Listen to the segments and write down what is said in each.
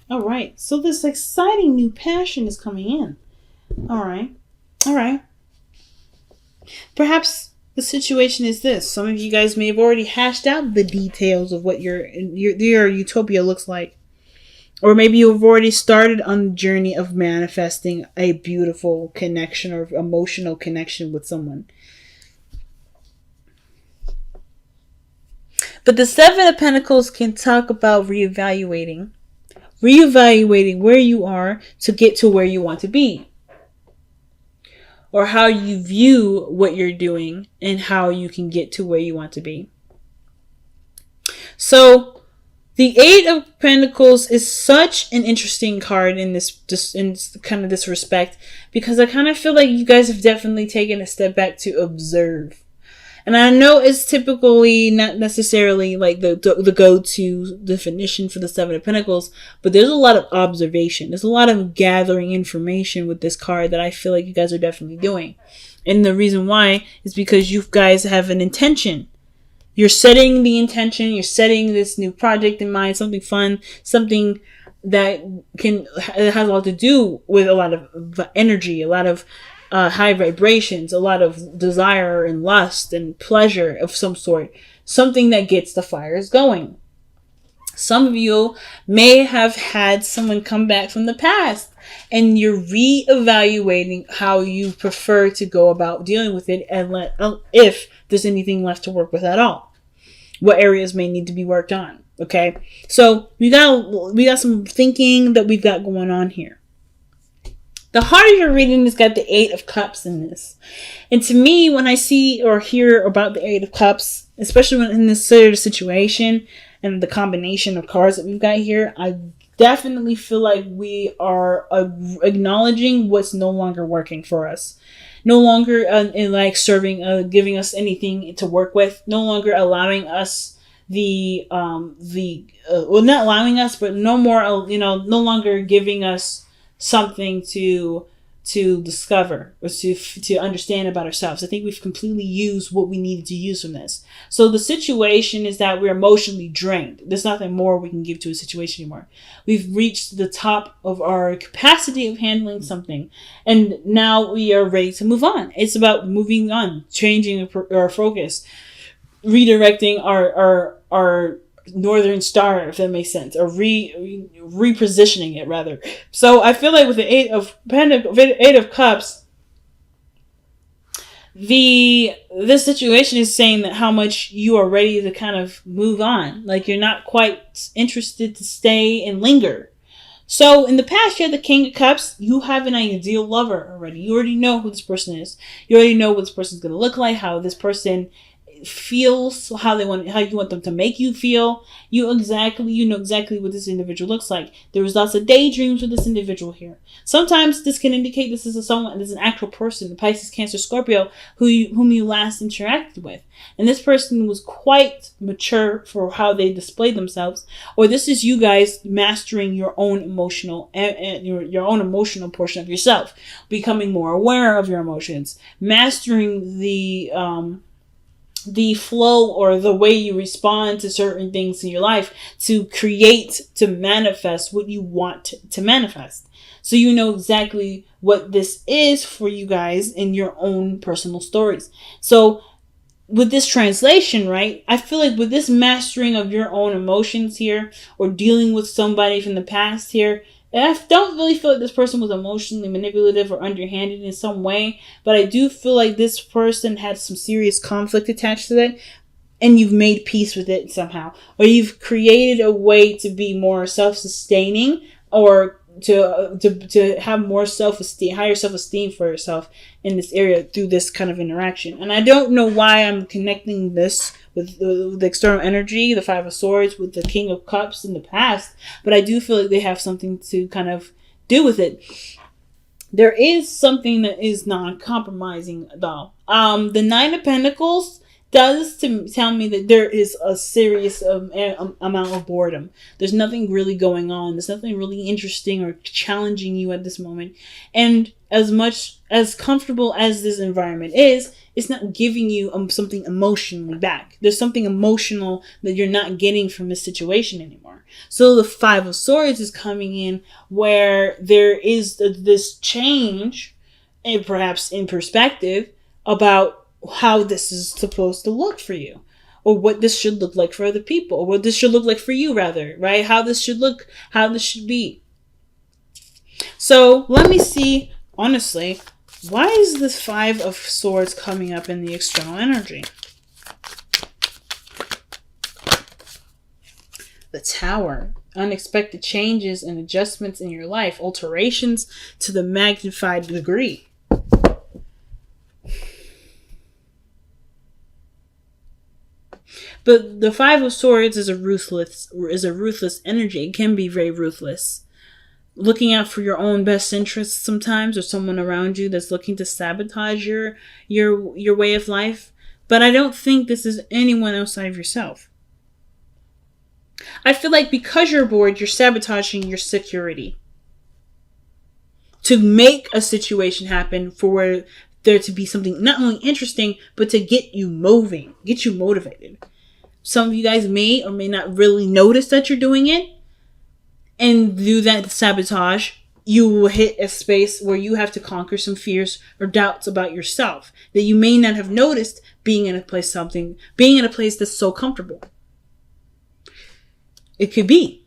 All right. So this exciting new passion is coming in. All right. All right. Perhaps the situation is this. Some of you guys may have already hashed out the details of what your utopia looks like. Or maybe you've already started on the journey of manifesting a beautiful connection or emotional connection with someone. But the Seven of Pentacles can talk about reevaluating where you are to get to where you want to be, or how you view what you're doing and how you can get to where you want to be. So the Eight of Pentacles is such an interesting card in this respect, because I kind of feel like you guys have definitely taken a step back to observe. And I know it's typically not necessarily like the go-to definition for the Seven of Pentacles, but there's a lot of observation. There's a lot of gathering information with this card that I feel like you guys are definitely doing. And the reason why is because you guys have an intention. You're setting the intention. You're setting this new project in mind, something fun, something that has a lot to do with a lot of energy, a lot of high vibrations, a lot of desire and lust and pleasure of some sort. Something that gets the fires going. Some of you may have had someone come back from the past and you're reevaluating how you prefer to go about dealing with it, and if there's anything left to work with at all. What areas may need to be worked on. Okay. So we got some thinking that we've got going on here. The heart of your reading has got the Eight of Cups in this. And to me, when I see or hear about the Eight of Cups, especially when in this sort of situation and the combination of cards that we've got here, I definitely feel like we are acknowledging what's no longer working for us. No longer in like serving, giving us anything to work with. No longer allowing us not allowing us, but no more, no longer giving us something to discover or to understand about ourselves. I think we've completely used what we needed to use from this. So the situation is that we're emotionally drained. There's nothing more we can give to a situation anymore. We've reached the top of our capacity of handling something, and now we are ready to move on. It's about moving on, changing our focus, redirecting our Northern Star, if that makes sense, or repositioning it rather. So I feel like with the Eight of Cups, this situation is saying that how much you are ready to kind of move on. Like you're not quite interested to stay and linger. So in the past, you had the King of Cups. You have an ideal lover already. You already know who this person is. You already know what this person's going to look like, how this person feels, how you want them to make you feel. You know exactly what this individual looks like. There was lots of daydreams with this individual here. Sometimes this can indicate this is an actual person, Pisces, Cancer, Scorpio, whom you last interacted with, and this person was quite mature for how they displayed themselves. Or this is you guys mastering your own emotional your own emotional portion of yourself, becoming more aware of your emotions, mastering the flow or the way you respond to certain things in your life to manifest what you want to manifest. So you know exactly what this is for you guys in your own personal stories. So with this translation, right, I feel like with this mastering of your own emotions here, or dealing with somebody from the past here, I don't really feel like this person was emotionally manipulative or underhanded in some way, but I do feel like this person had some serious conflict attached to that, and you've made peace with it somehow. Or you've created a way to be more self-sustaining, or to have more self-esteem, higher self-esteem for yourself in this area through this kind of interaction. And I don't know why I'm connecting this with the external energy, the Five of Swords, with the King of Cups in the past, but I do feel like they have something to kind of do with it. There is something that is non-compromising though. The Nine of Pentacles does tell me that there is a serious amount of boredom. There's nothing really going on. There's nothing really interesting or challenging you at this moment. And as much as comfortable as this environment is, it's not giving you something emotionally back. There's something emotional that you're not getting from this situation anymore. So the Five of Swords is coming in where there is this change, and perhaps in perspective, about how this is supposed to look for you, or what this should look like for other people, or what this should look like for you, rather, right? How this should look, how this should be. So let me see, honestly, why is this Five of Swords coming up in the external energy? The Tower. Unexpected changes and adjustments in your life. Alterations to the magnified degree. But the Five of Swords is a ruthless energy. It can be very ruthless. Looking out for your own best interests sometimes, or someone around you that's looking to sabotage your way of life. But I don't think this is anyone outside of yourself. I feel like because you're bored, you're sabotaging your security to make a situation happen for where there to be something not only interesting, but to get you moving, get you motivated. Some of you guys may or may not really notice that you're doing it, and do that sabotage. You will hit a space where you have to conquer some fears or doubts about yourself that you may not have noticed being in a place that's so comfortable. It could be.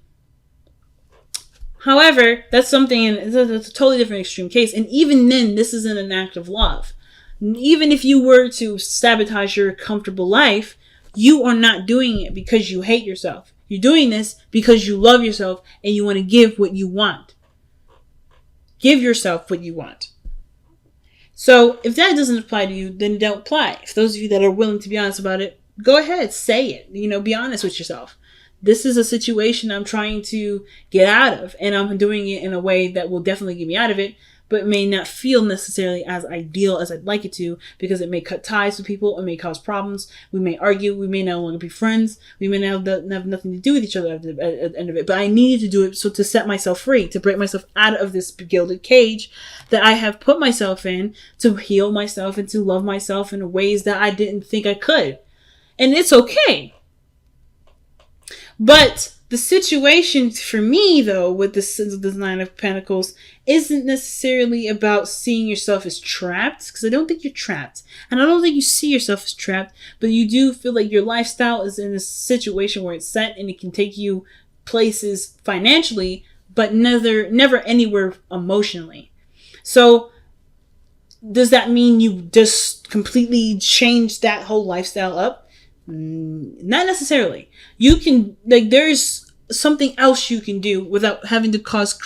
However, that's a totally different extreme case. And even then, this isn't an act of love. Even if you were to sabotage your comfortable life, you are not doing it because you hate yourself. You're doing this because you love yourself and you want to give what you want. Give yourself what you want. So if that doesn't apply to you, then don't apply. If those of you that are willing to be honest about it, go ahead, say it. Be honest with yourself. This is a situation I'm trying to get out of, and I'm doing it in a way that will definitely get me out of it, but may not feel necessarily as ideal as I'd like it to, because it may cut ties with people, it may cause problems, we may argue, we may no longer be friends, we may have nothing to do with each other at the end of it. But I needed to do it so to set myself free, to break myself out of this gilded cage that I have put myself in, to heal myself and to love myself in ways that I didn't think I could. And it's okay. But the situation for me, though, with the Nine of Pentacles, isn't necessarily about seeing yourself as trapped, because I don't think you're trapped. And I don't think you see yourself as trapped, but you do feel like your lifestyle is in a situation where it's set and it can take you places financially, but never anywhere emotionally. So does that mean you just completely changed that whole lifestyle up? Not necessarily. You can, there's something else you can do without having to cause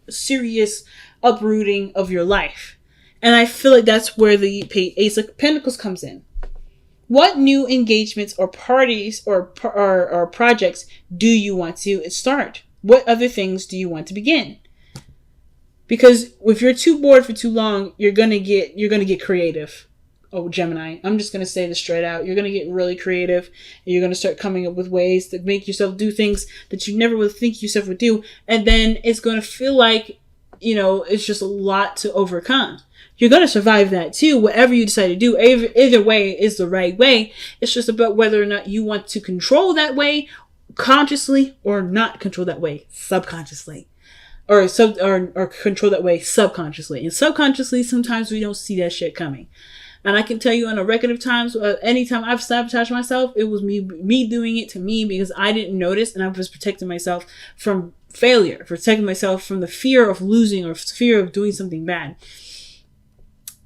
serious uprooting of your life. And I feel like that's where the Ace of Pentacles comes in. What new engagements or parties or projects do you want to start? What other things do you want to begin? Because if you're too bored for too long, you're gonna get creative. Oh, Gemini, I'm just going to say this straight out. You're going to get really creative, and you're going to start coming up with ways to make yourself do things that you never would think yourself would do. And then it's going to feel like, it's just a lot to overcome. You're going to survive that too. Whatever you decide to do, either way is the right way. It's just about whether or not you want to control that way consciously or not control that way subconsciously. Or control that way subconsciously. And subconsciously, sometimes we don't see that shit coming. And I can tell you on a record of times, anytime I've sabotaged myself, it was me doing it to me because I didn't notice, and I was protecting myself from failure, protecting myself from the fear of losing or fear of doing something bad.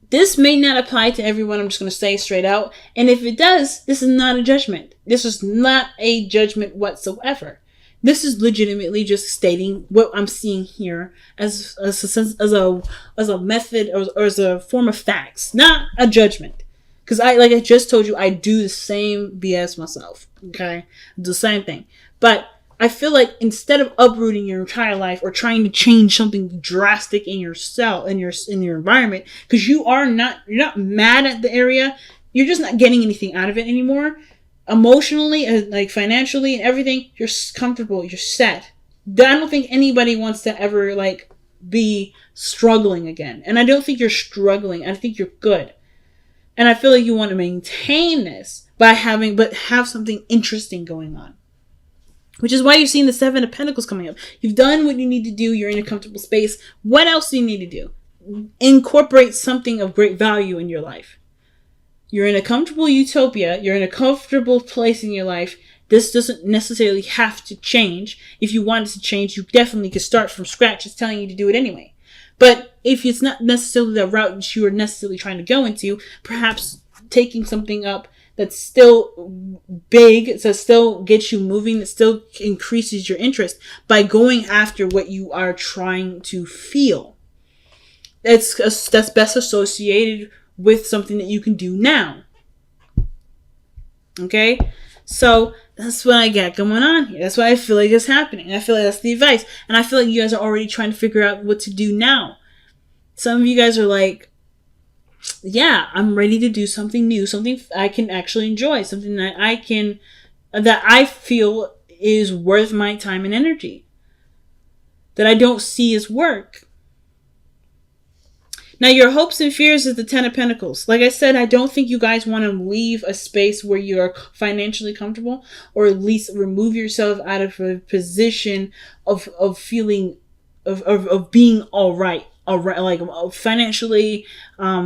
This may not apply to everyone, I'm just going to say straight out. And if it does, this is not a judgment. This is not a judgment whatsoever. This is legitimately just stating what I'm seeing here as a method or as a form of facts, not a judgment. Because like I just told you, I do the same BS myself. Okay, the same thing. But I feel like instead of uprooting your entire life or trying to change something drastic in yourself, in your environment, because you're not mad at the area, you're just not getting anything out of it anymore. Emotionally, like financially and everything, you're comfortable, you're set. I don't think anybody wants to ever be struggling again. And I don't think you're struggling. I think you're good. And I feel like you want to maintain this by have something interesting going on. Which is why you're seeing the Seven of Pentacles coming up. You've done what you need to do. You're in a comfortable space. What else do you need to do? Incorporate something of great value in your life. You're in a comfortable utopia. You're in a comfortable place in your life. This doesn't necessarily have to change. If you want it to change, you definitely could start from scratch. It's telling you to do it anyway. But if it's not necessarily the route that you are necessarily trying to go into, perhaps taking something up that's still big, that still gets you moving, that still increases your interest by going after what you are trying to feel. That's best associated with something that you can do now. Okay? So that's what I got going on here. That's what I feel like is happening. I feel like that's the advice. And I feel like you guys are already trying to figure out what to do now. Some of you guys are like, yeah, I'm ready to do something new, something I can actually enjoy, something that I feel is worth my time and energy, that I don't see as work. Now, your hopes and fears is the Ten of Pentacles. Like I said, I don't think you guys want to leave a space where you are financially comfortable, or at least remove yourself out of a position of feeling, of being all right, like financially,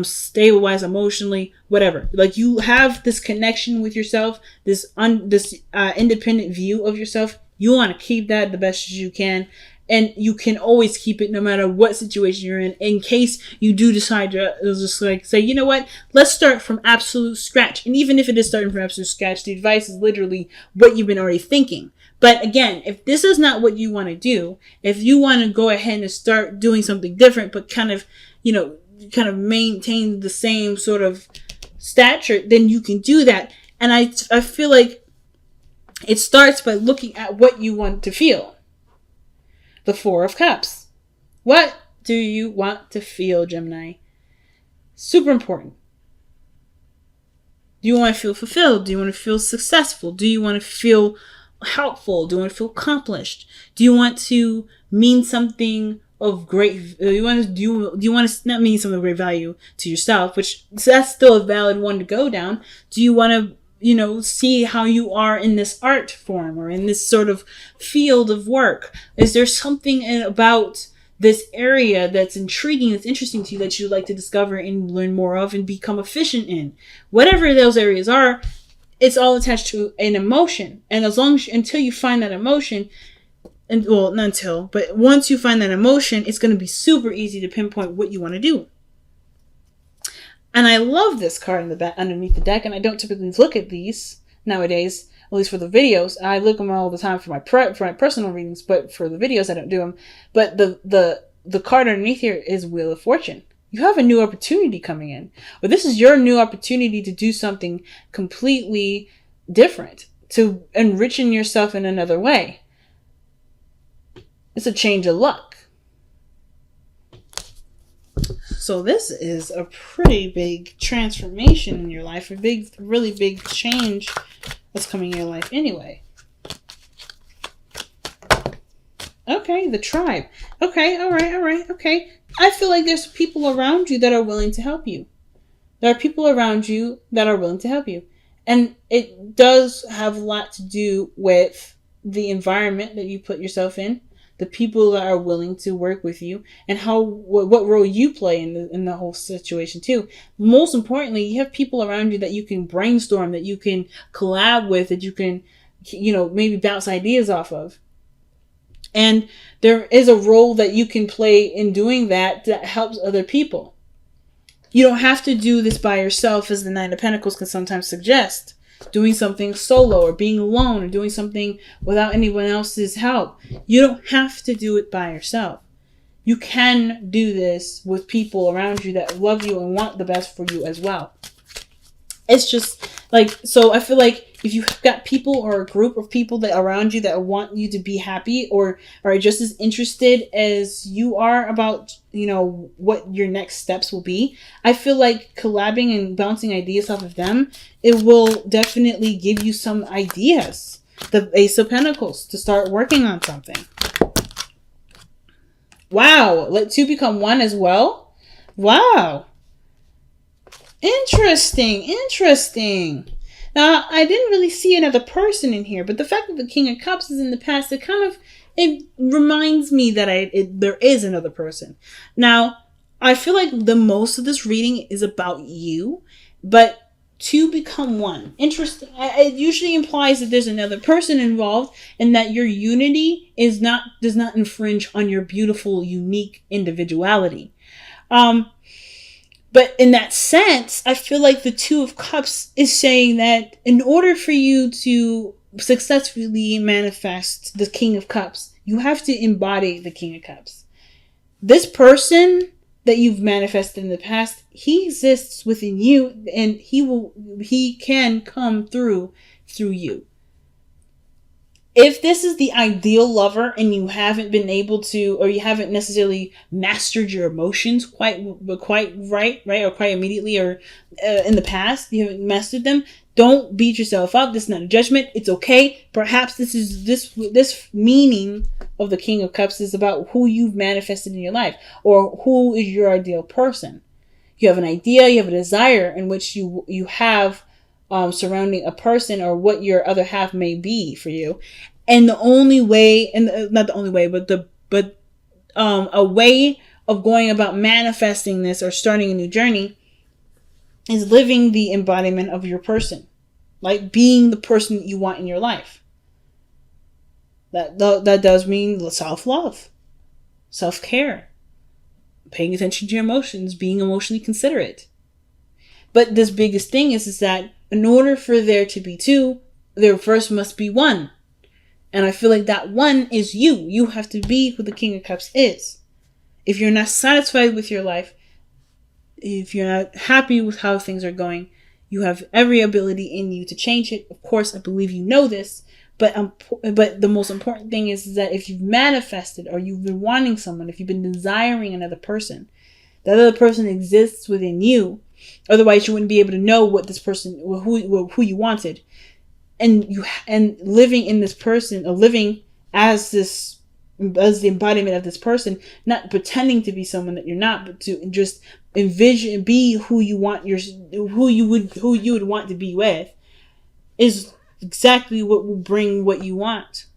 stable-wise, emotionally, whatever. Like, you have this connection with yourself, this independent view of yourself. You want to keep that the best as you can. And you can always keep it no matter what situation you're in case you do decide to just like say, you know what, let's start from absolute scratch. And even if it is starting from absolute scratch, the advice is literally what you've been already thinking. But again, if this is not what you want to do, if you want to go ahead and start doing something different, but kind of maintain the same sort of stature, then you can do that. And I feel like it starts by looking at what you want to feel. The Four of Cups. What do you want to feel, Gemini? Super important. Do you want to feel fulfilled? Do you want to feel successful? Do you want to feel helpful? Do you want to feel accomplished? Do you want to mean something of great? Do you want to not mean something of great value to yourself? Which that's still a valid one to go down. Do you want to see how you are in this art form or in this sort of field of work? Is there something about this area that's intriguing, that's interesting to you, that you'd like to discover and learn more of and become efficient in? Whatever those areas are, it's all attached to an emotion. And until you find that emotion, but once you find that emotion, it's going to be super easy to pinpoint what you want to do. And I love this card in the back underneath the deck, and I don't typically look at these nowadays, at least for the videos. I look at them all the time for my personal readings, but for the videos I don't do them. But the card underneath here is Wheel of Fortune. You have a new opportunity coming in. But this is your new opportunity to do something completely different, to enrichen yourself in another way. It's a change of luck. So this is a pretty big transformation in your life, really big change that's coming in your life anyway. Okay, the tribe. Okay, all right, okay. I feel like there's people around you that are willing to help you. There are people around you that are willing to help you. And it does have a lot to do with the environment that you put yourself in, the people that are willing to work with you, and what role you play in the whole situation too. Most importantly, you have people around you that you can brainstorm, that you can collab with, that you can, maybe bounce ideas off of. And there is a role that you can play in doing that helps other people. You don't have to do this by yourself, as the Nine of Pentacles can sometimes suggest. Doing something solo, or being alone, or doing something without anyone else's help. You don't have to do it by yourself. You can do this with people around you that love you and want the best for you as well. It's just so I feel like if you've got people or a group of people that around you that want you to be happy, or are just as interested as you are about, what your next steps will be, I feel like collabing and bouncing ideas off of them, it will definitely give you some ideas. The Ace of Pentacles, to start working on something. Wow. Let two become one as well. Wow. Interesting. Now, I didn't really see another person in here, but the fact that the King of Cups is in the past, it reminds me that there is another person. Now, I feel like the most of this reading is about you, but two become one. Interesting. It usually implies that there's another person involved, and that your unity does not infringe on your beautiful, unique individuality. But in that sense, I feel like the Two of Cups is saying that in order for you to successfully manifest the King of Cups, you have to embody the King of Cups. This person that you've manifested in the past, he exists within you, and he can come through you. If this is the ideal lover and you haven't been able to, or you haven't necessarily mastered your emotions quite right, or quite immediately, or in the past, you haven't mastered them, don't beat yourself up. This is not a judgment. It's okay. Perhaps this meaning of the King of Cups is about who you've manifested in your life, or who is your ideal person. You have an idea, you have a desire in which you have surrounding a person, or what your other half may be for you. And the only way, and not the only way, but a way of going about manifesting this or starting a new journey is living the embodiment of your person, like being the person that you want in your life. That does mean self-love, self-care, paying attention to your emotions, being emotionally considerate. But this biggest thing is that in order for there to be two, there first must be one. And I feel like that one is you. You have to be who the King of Cups is. If you're not satisfied with your life, if you're not happy with how things are going, you have every ability in you to change it. Of course, I believe you know this. But the most important thing is that if you've manifested, or you've been wanting someone, if you've been desiring another person, that other person exists within you. Otherwise, you wouldn't be able to know what this person, who you wanted, and living in this person, or living as the embodiment of this person, not pretending to be someone that you're not, but to just envision, be who you would want to be with, is exactly what will bring what you want.